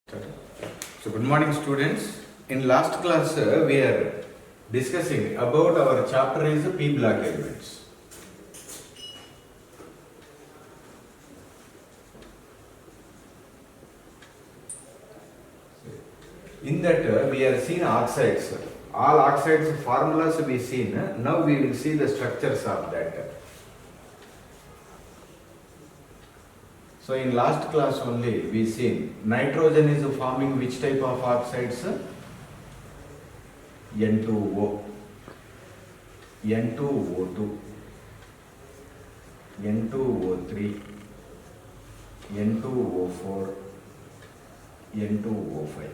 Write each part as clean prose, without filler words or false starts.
So good morning students. In last class we are discussing about our chapter is P block elements. In that we are seen oxides. All oxides formulas we seen. Now we will see the structures of that. So in last class only we seen nitrogen is forming which type of oxides? N2O, N2O2, N2O3, N2O4, N2O5.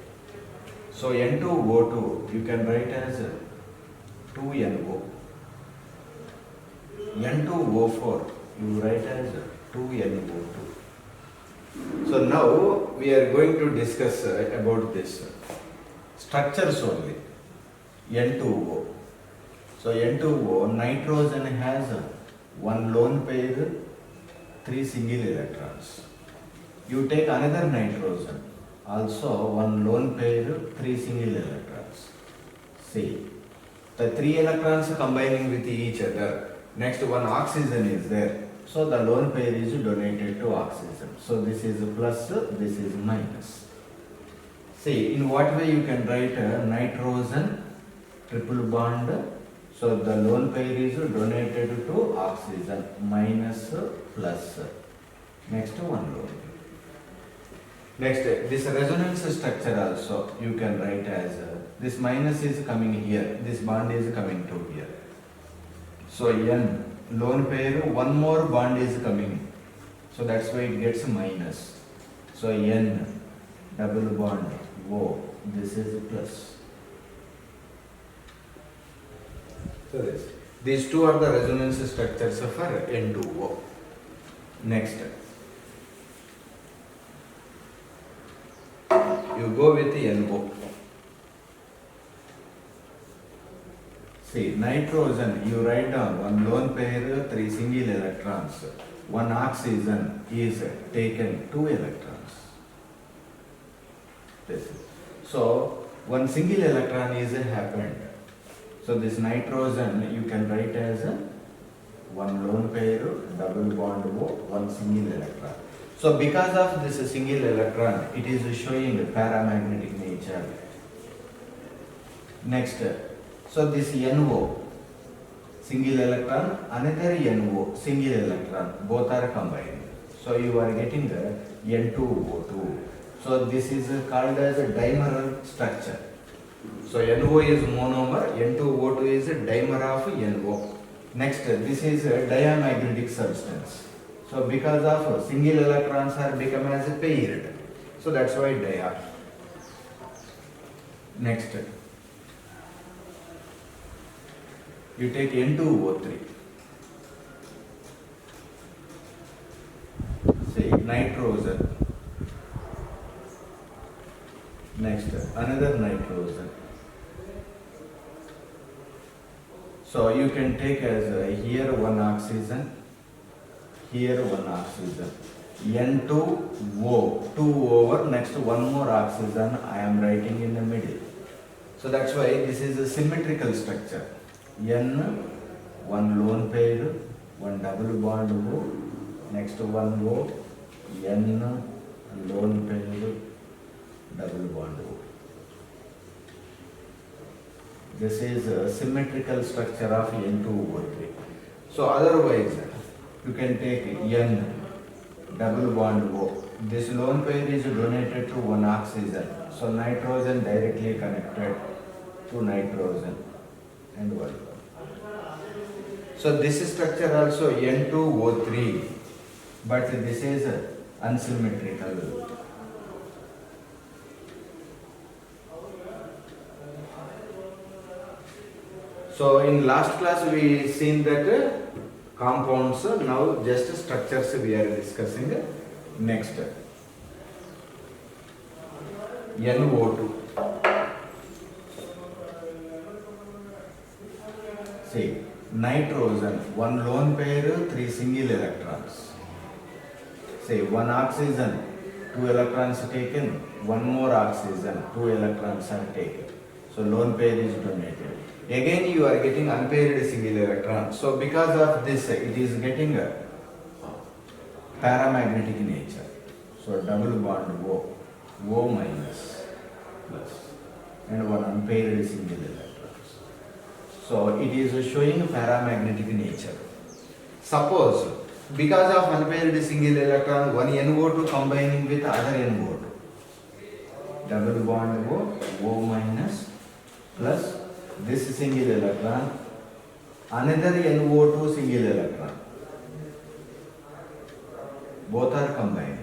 So N2O2 you can write as 2NO. N2O4 you write as 2NO2. So now we are going to discuss about this structures only. N2O. So N2O, nitrogen has one lone pair, 3 single electrons. You take another nitrogen, also one lone pair, 3 single electrons. See, the 3 electrons combining with each other. Next one oxygen is there. So the lone pair is donated to oxygen. So this is plus, this is minus. See, in what way you can write nitrogen triple bond? So the lone pair is donated to oxygen, minus plus. Next one lone pair. Next, this resonance structure also you can write as this minus is coming here, this bond is coming to here. So N lone pair, one more bond is coming. So that's why it gets minus. So N double bond O, this is plus. So these two are the resonance structures for N2O. Next, you go with NO. See, nitrogen, you write down one lone pair, 3 single electrons. One oxygen is taken 2 electrons. So, one single electron is happened. So, this nitrogen you can write as one lone pair, double bond O, one single electron. So, because of this single electron, it is showing paramagnetic nature. Next, so this NO, single electron, another NO, single electron, both are combined. So you are getting the N2O2. So this is called as a dimer structure. So NO is monomer, N2O2 is a dimer of NO. Next, this is a diamagnetic substance. So because of single electrons are become as a paired. So that's why dia. Next, you take N2O3. Say nitrogen. Next, another nitrogen. So you can take as here one oxygen, here one oxygen. N2O, 2 over, next one more oxygen I am writing in the middle. So that's why this is a symmetrical structure. N, one lone pair, one double bond O, next one O, N, lone pair, double bond O. This is a symmetrical structure of N2O3. So otherwise, you can take N, double bond O. This lone pair is donated to one oxygen. So nitrogen directly connected to nitrogen and one. So this structure also N2O3, but this is unsymmetrical. So in last class we seen that compounds, now just structures we are discussing. Next, NO2. See, nitrogen, one lone pair, 3 single electrons. Say one oxygen, 2 electrons taken, one more oxygen, 2 electrons are taken. So lone pair is donated. Again you are getting unpaired single electron. So because of this it is getting a paramagnetic nature. So double bond O minus plus and one unpaired single electrons. So it is showing paramagnetic nature. Suppose because of unpaired single electron one NO2 combining with other NO2. Double bond O minus plus this single electron, another NO2 single electron. Both are combined.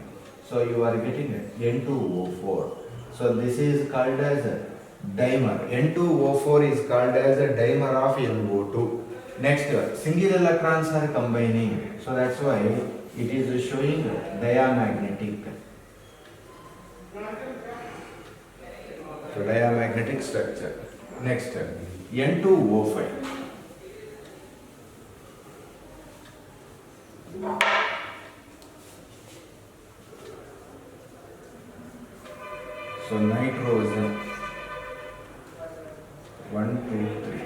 So you are getting N2O4. So this is called as a dimer. N2O4 is called as a dimer of NO2. Next, single electrons are combining. So that's why it is showing diamagnetic. So diamagnetic structure. Next, N2O5. So nitrogen 1, 2, 3.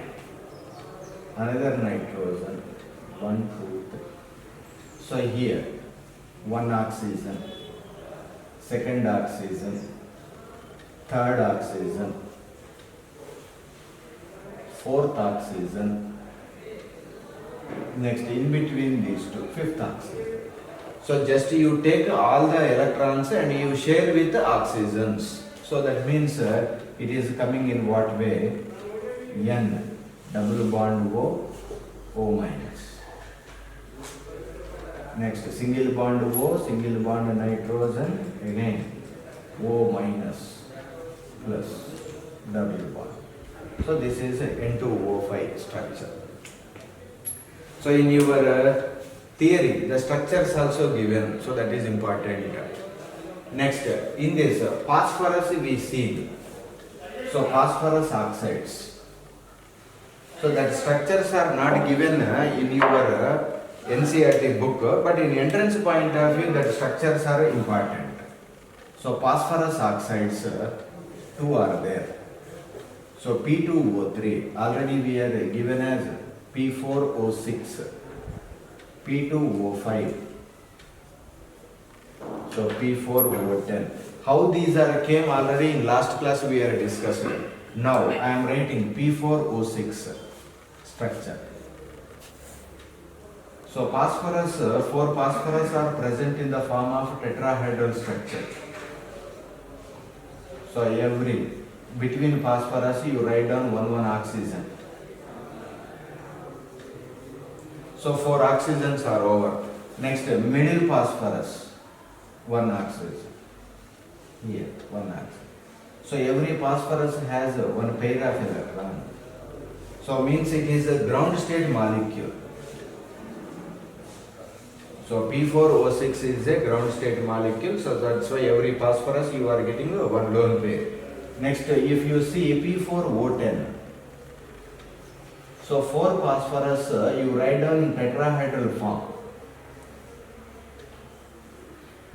Another nitrogen 1, 2, 3. So here one oxygen, second oxygen, third oxygen, fourth oxygen. Next, in between these two, fifth oxygen. So just you take all the electrons and you share with the oxygens. So that means it is coming in what way? N double bond O minus. Next, single bond O, single bond nitrogen, again O minus plus double bond. So this is N2O5 structure. So in your theory, the structures also given, so that is important. Next, in this phosphorus we see. So phosphorus oxides. So that structures are not given in your NCERT book, but in entrance point of view, that structures are important. So phosphorus oxides, two are there. So P2O3, already we are given as P4O6, P2O5, so P4O10. How these are came already in last class we are discussing. Now I am writing P4O6 structure. So phosphorus, 4 phosphorus are present in the form of tetrahedral structure. So every between phosphorus you write down 1 oxygen. So 4 oxygens are over. Next, middle phosphorus, 1 oxygen. Here, 1 oxygen. So every phosphorus has 1 pair of electron. So means it is a ground state molecule. So P4O6 is a ground state molecule. So that's why every phosphorus you are getting 1 lone pair. Next, if you see P4O10. So 4 phosphorus you write down in tetrahedral form.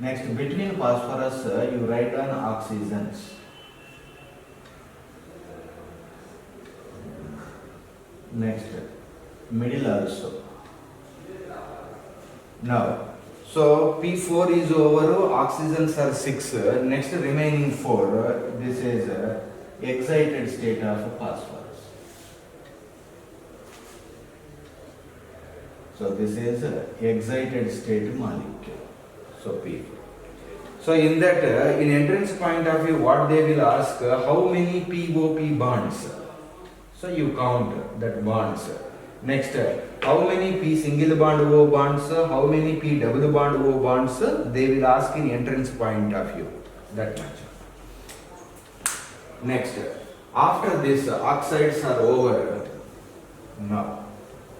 Next, between phosphorus you write down oxygens. Next, middle also. Now, so P4 is over, oxygens are 6. Next, remaining 4. This is excited state of phosphorus. So this is excited state molecule. So P. So in that, in entrance point of view, what they will ask, how many POP bonds? So you count that bonds. Next, how many P single bond O bonds? How many P double bond O bonds? They will ask in entrance point of view. That much. Next, after this, oxides are over. Now,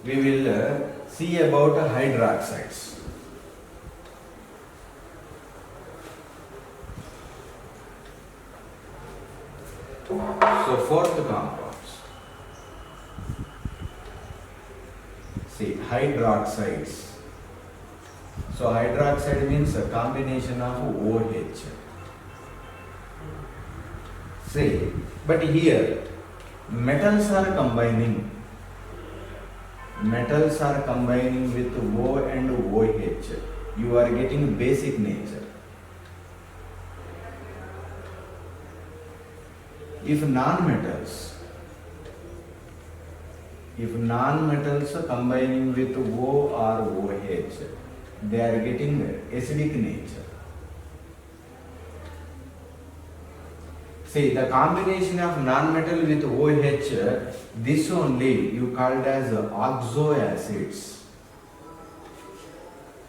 we will see about hydroxides. So fourth compounds. See, hydroxides. So hydroxide means a combination of OH. See, but here metals are combining. Metals are combining with O and OH. You are getting basic nature. If non-metals combining with O or OH, they are getting acidic nature. See, the combination of non-metal with OH, this only you called as oxoacids.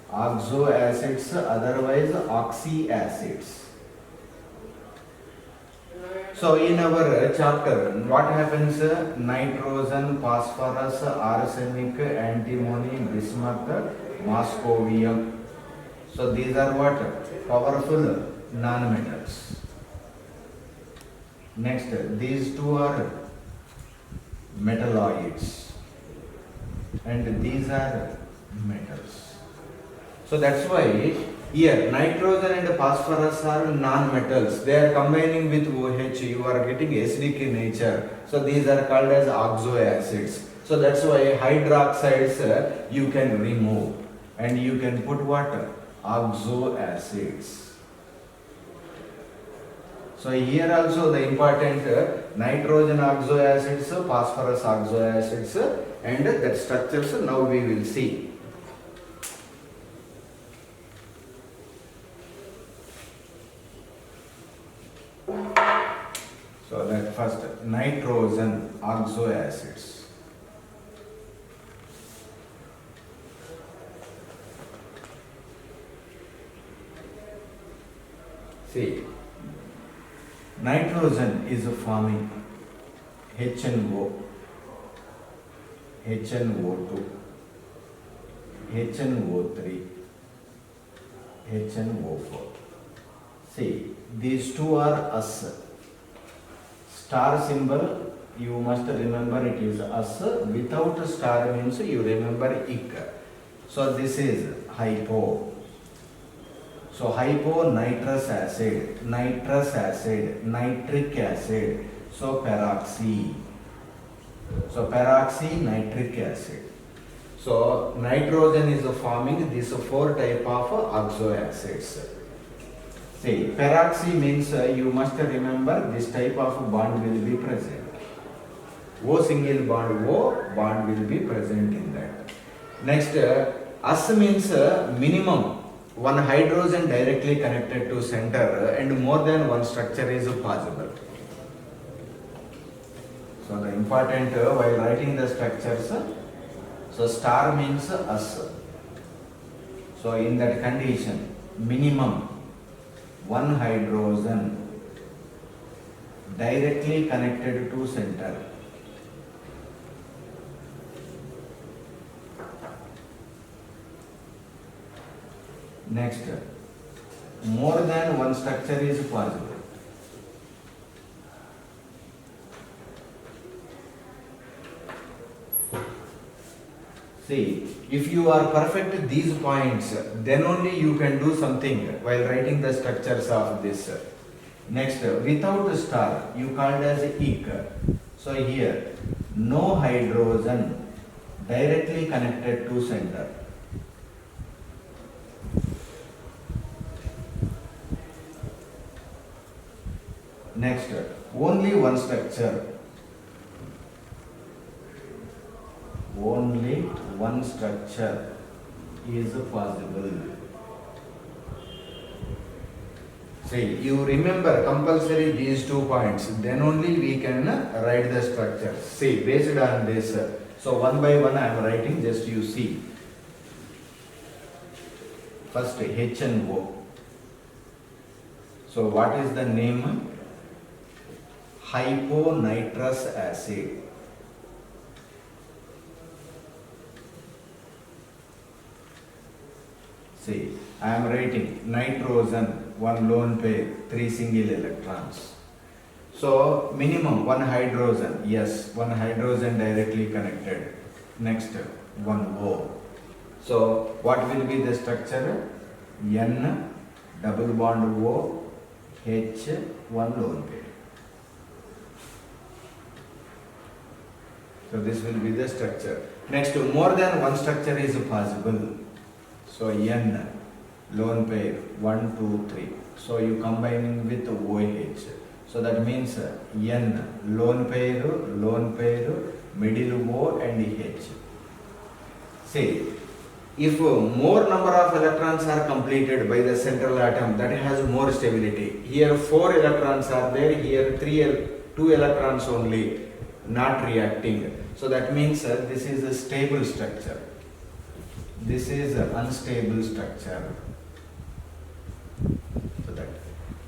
Oxoacids, otherwise oxyacids. So in our chapter, what happens? Nitrogen, phosphorus, arsenic, antimony, bismuth, moscovium. So these are what? Powerful non-metals. Next, these two are metalloids and these are metals. So that's why here nitrogen and phosphorus are non-metals. They are combining with OH. You are getting acidic in nature. So these are called as oxoacids. So that's why hydroxides you can remove and you can put what? Oxoacids. So here also the important nitrogen oxoacids, phosphorus oxoacids, and that structures now we will see. So that first nitrogen oxoacids. See, nitrogen is forming HNO, HNO2, HNO3, HNO4. See, these two are us. Star symbol, you must remember it is us. Without star means you remember ik. So this is hypo. So hypo nitrous acid, nitric acid. So peroxy. So peroxy nitric acid. So nitrogen is forming these four type of oxoacids. See, peroxy means you must remember this type of bond will be present. O single bond, O bond will be present in that. Next, us means minimum one hydrogen directly connected to center and more than one structure is possible. So the important while writing the structures, so star means us. So in that condition, minimum one hydrogen directly connected to center. Next, more than one structure is possible. See, if you are perfect at these points, then only you can do something while writing the structures of this. Next, without star, you called as ik. So here, no hydrogen directly connected to center. Next, only one structure. Only one structure is possible. See, you remember compulsory these 2 points, then only we can write the structure. See, based on this, so one by one I am writing, just you see. First HNO. So what is the name? Hyponitrous acid. See, I am writing nitrogen, one lone pair, 3 single electrons. So minimum one hydrogen, yes, one hydrogen directly connected. Next, one O. So what will be the structure? N, double bond O, H, one lone pair. So this will be the structure. Next, more than one structure is possible. So N, lone pair, 1, 2, 3. So you combining with OH. So that means N, lone pair, middle O and H. See, if more number of electrons are completed by the central atom, that has more stability. Here 4 electrons are there, here 2 electrons only, not reacting. So that means this is a stable structure. This is an unstable structure. So that.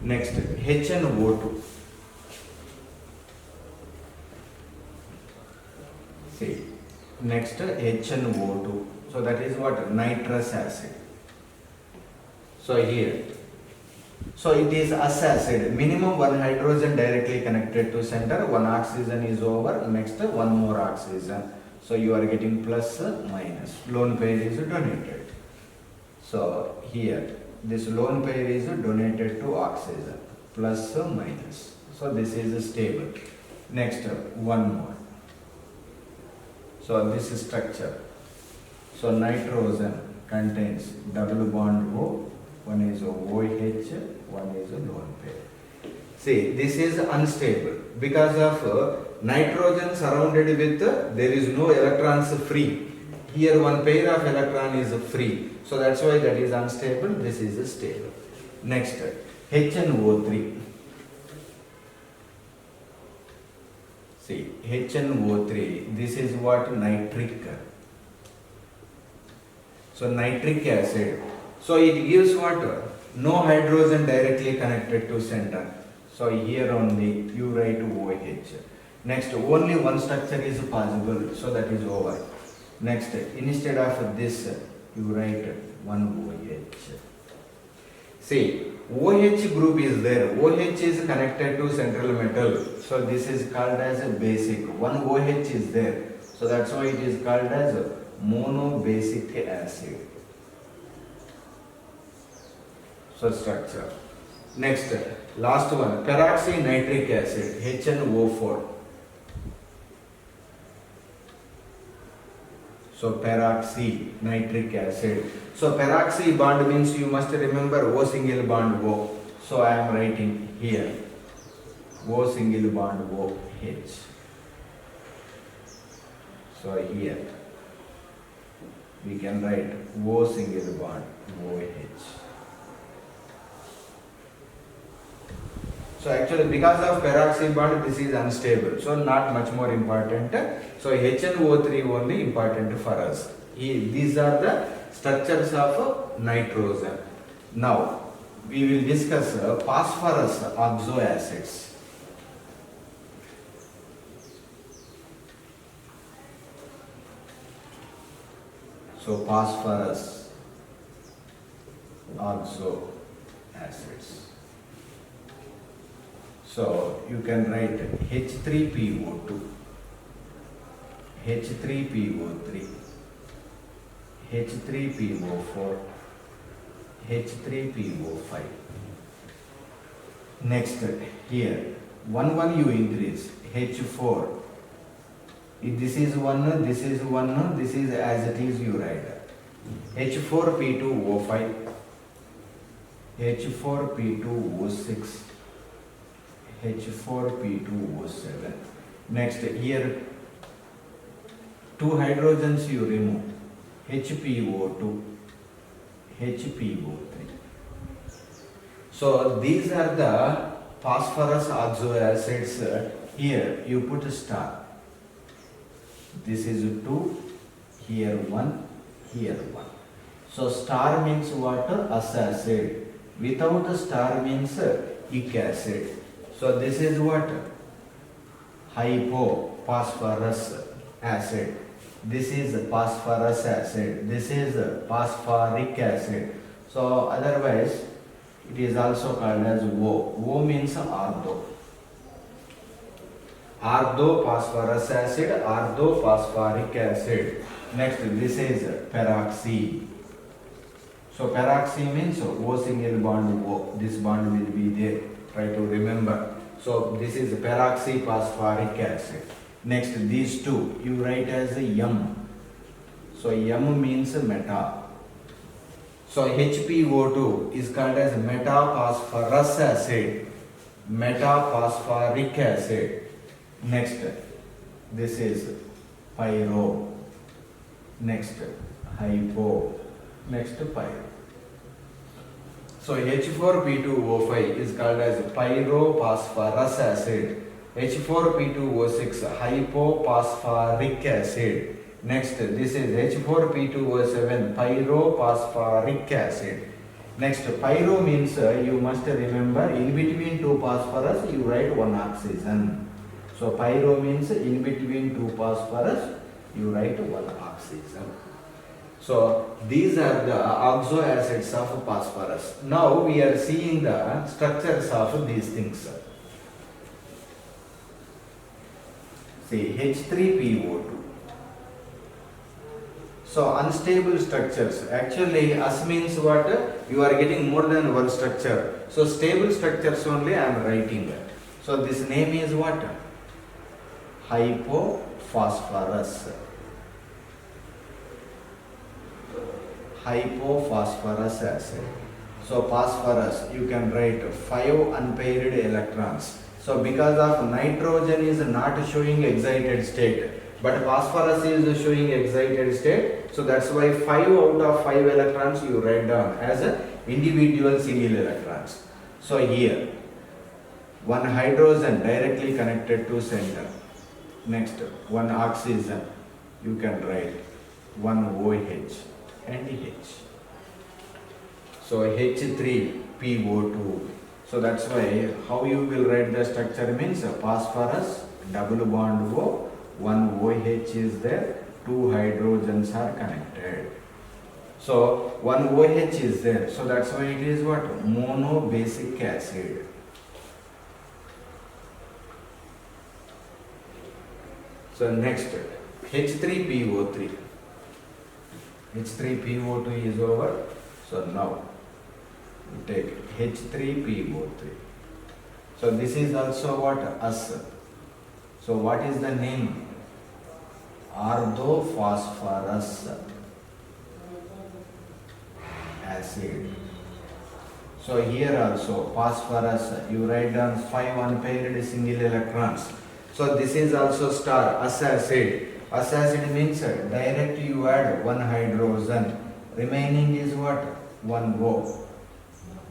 Next, HNO2. See, next HNO2. So that is what? Nitrous acid. So here. So it is S acid. Minimum one hydrogen directly connected to center. One oxygen is over. Next one more oxygen. So you are getting plus minus. Lone pair is donated. So here this lone pair is donated to oxygen. Plus minus. So this is stable. Next one more. So this is structure. So nitrogen contains double bond O, one is OH, one is a lone pair. See, this is unstable because of nitrogen surrounded with, there is no electrons free. Here one pair of electron is free. So that's why that is unstable, this is stable. Next, HNO3. See, HNO3, this is what? Nitric. So nitric acid. So it gives what? No hydrogen directly connected to center. So here only you write OH. Next, only one structure is possible. So that is over. Next, instead of this, you write one OH. See, OH group is there. OH is connected to central metal. So this is called as a basic. One OH is there. So that's why it is called as monobasic acid. So structure. Next, last one, peroxynitric acid, HNO4. So peroxynitric acid. So peroxy bond means you must remember O single bond O. So I am writing here O single bond O H. So here we can write O single bond OH. So actually because of peroxy bond this is unstable. So not much more important. So HNO3 only important for us. These are the structures of nitrogen. Now we will discuss phosphorus oxo acids. So phosphorus oxo acids. So you can write H3PO2, H3PO3, H3PO4, H3PO5. Next here, one you increase, H4. If this is one, this is one, this is as it is you write. H4P2O5, H4P2O6, H4P2O7. Next here, 2 hydrogens you remove, HPO2, HPO3. So these are the phosphorus oxo acids. Here you put a star. This is 2, here 1, here 1. So star means what? S acid. Without a star means ic acid. So this is what? Hypophosphorus acid. This is phosphorus acid. This is phosphoric acid. So otherwise it is also called as O. O means ortho. Orthophosphorus acid, orthophosphoric acid. Next, this is peroxy. So peroxy means O single bond O. This bond will be there. Try to remember. So this is peroxyphosphoric acid. Next, these two you write as a M. So M means meta. So HPO2 is called as metaphosphorus acid, metaphosphoric acid. Next, this is pyro. Next, hypo. Next, pyro. So H4P2O5 is called as pyrophosphorus acid. H4P2O6 hypophosphoric acid. Next, this is H4P2O7 pyrophosphoric acid. Next, pyro means you must remember in between two phosphorus you write one oxygen. So pyro means in between two phosphorus you write one oxygen. So these are the oxo acids of phosphorus. Now we are seeing the structures of these things. See H3PO2. So unstable structures. Actually, us means what? You are getting more than one structure. So stable structures only I am writing. So this name is what? Hypophosphorus. Hypophosphorus acid. So phosphorus you can write 5 unpaired electrons. So because of nitrogen is not showing excited state, but phosphorus is showing excited state. So that's why 5 out of 5 electrons you write down as individual single electrons. So here one hydrogen directly connected to center. Next, one oxygen you can write one OH and H. So H3PO2. So that's why how you will write the structure means phosphorus double bond O, one OH is there, two hydrogens are connected. So one OH is there. So that's why it is what? Monobasic acid. So next, H3PO3. H3PO2 is over. So now we take H3PO3. So this is also what? Us. So what is the name? Orthophosphorus acid. So here also phosphorus, you write down 5 unpaired single electrons. So this is also star, us acid. Us acid means direct you add one hydrogen. Remaining is what? One O.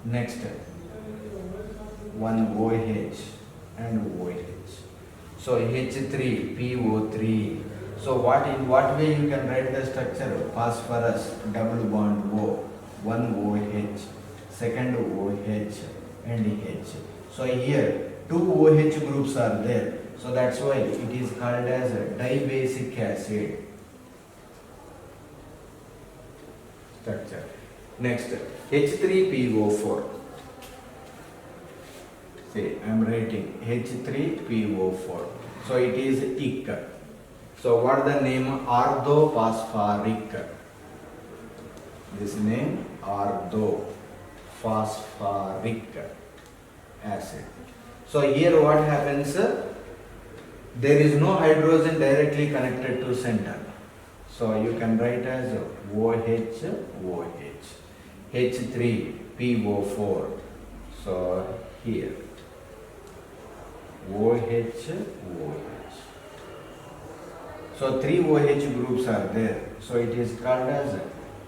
Next, one OH and OH. So H3PO3. So in what way you can write the structure? Phosphorus double bond O, one OH, second OH and H. So here two OH groups are there. So that's why it is called as a dibasic acid structure. Next, H3PO4. See, I am writing H3PO4. So it is ic. So what the name? Orthophosphoric. This name orthophosphoric acid. So here what happens? There is no hydrogen directly connected to center. So you can write as OH, OH. H3PO4. So here OH, OH. So 3 OH groups are there. So it is called as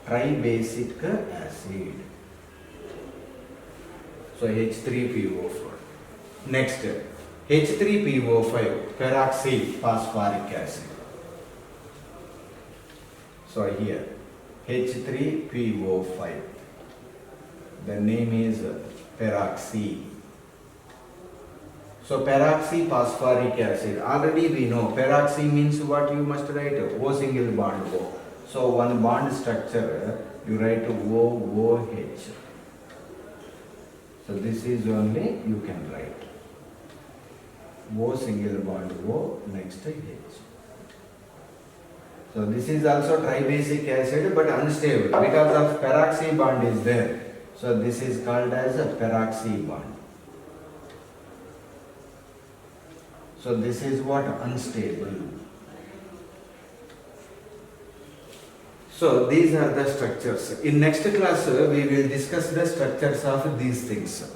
tribasic acid. So H3PO4. Next, H3PO5, peroxyphosphoric acid. So here H3PO5. The name is peroxy. So peroxyphosphoric acid. Already we know peroxy means what you must write? O single bond O. So one bond structure you write OOH. So this is only you can write. O single bond O, next H. So this is also tribasic acid but unstable because of peroxy bond is there. So this is called as a peroxy bond. So this is what? Unstable. So these are the structures. In next class we will discuss the structures of these things.